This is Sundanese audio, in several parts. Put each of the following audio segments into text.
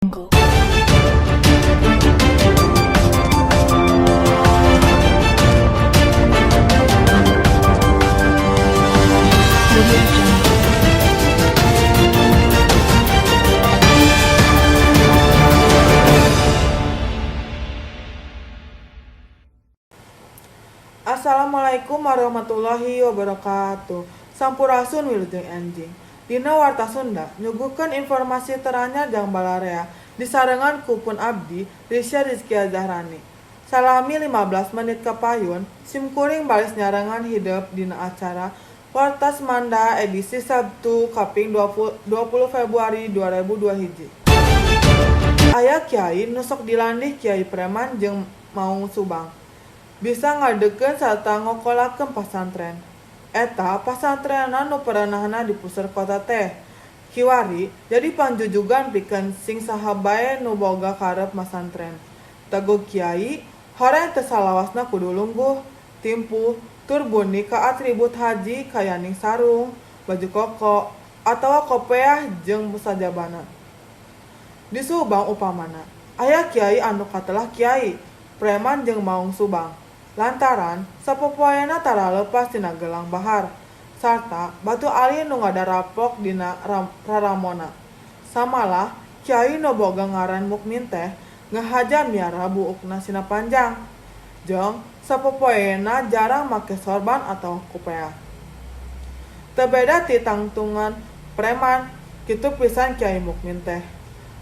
Jungle. Audio Jungle. Assalamualaikum warahmatullahi wabarakatuh. Sampurasun wilujeng anjing. Dina Warta Sunda nyuguhkeun informasi teranyar jang balarea disarengan ku pun abdi Risya Rizkia Zahrani. Salami 15 menit kapayun, simkuring baris nyarengan hidup dina acara Warta Semanda edisi Sabtu kaping 20 Februari 2002 hiji. Aya kiai nusok dilandih Kiai Preman jeung Maung Subang. Bisa ngadekeun sarta ngokolakeun pasantren. Eta pasantrenna nu perenahna di puseur kota teh. Kiwari jadi panjujugan pikeun sing saha bae nu boga karep masantren. Teguh kiai, horeng teu salawasna kudu lungguh, timpuh, tur buni ka atribut haji kayaning sarung, baju koko, atawa kopeah jeung musajabana. Di Subang upamana, aya kiai anu katelah Kiai Preman jeung Maung Subang. Lantaran sapopoena tara leupas tina gelang bahar sarta batu alin nu ngadarapok dina raramona. Samalah kiai nu boga ngaran Mukmin teh ngahaja miara buukna sina panjang. Jeung sapopoena jarang make sorban atau kupeah. Teu beda ti tangtungan preman, kitu pisan Kiai Mukmin teh.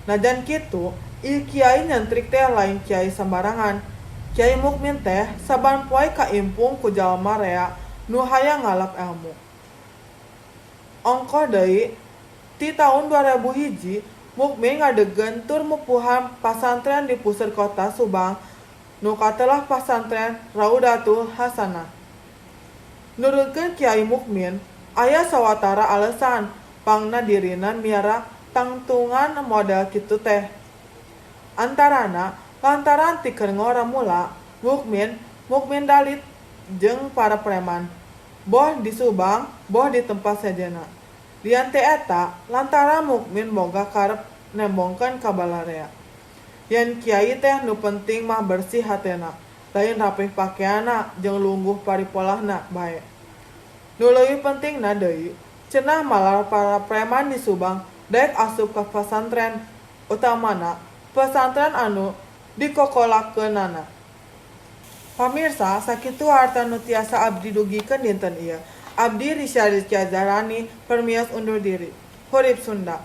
Najan kitu, ieu kiai nyentrik teh lain kiai sembarangan. Kiai Mukmin teh saban poe kaimpung ku jalma rea nu hayang ngalap ilmu. Ongkoh deui ti taun 2000 hiji Mukmin ngadegeun tur mupuhan pasantren di puseur kota Subang nu katelah pasantren Raudatul Hasanah. Nurutkeun Kiai Mukmin, aya sawatara alesan pangna dirina miara tangtungan model kitu teh. Antarana lantaran ti keur ngora mula Mukmin dalit jeung para preman. Boh di Subang, boh di tempat sejenna. Lian teh eta lantaran Mukmin boga karep nembongkeun ka balarea. Yen kiai teh nu penting mah bersih hatena, lain rapih pakeana jeung lungguh paripolahna bae. Nu leuwih pentingna deui, cenah malah para preman di Subang daek asup ka pasantren, utamana pesantren anu dikokolakeunana. Pamirsa, sakitu harta nu tiasa abdi dugikeun dinten ieu. Abdi Risya Rizkia Zahrani permios undur diri. Hurip Sunda.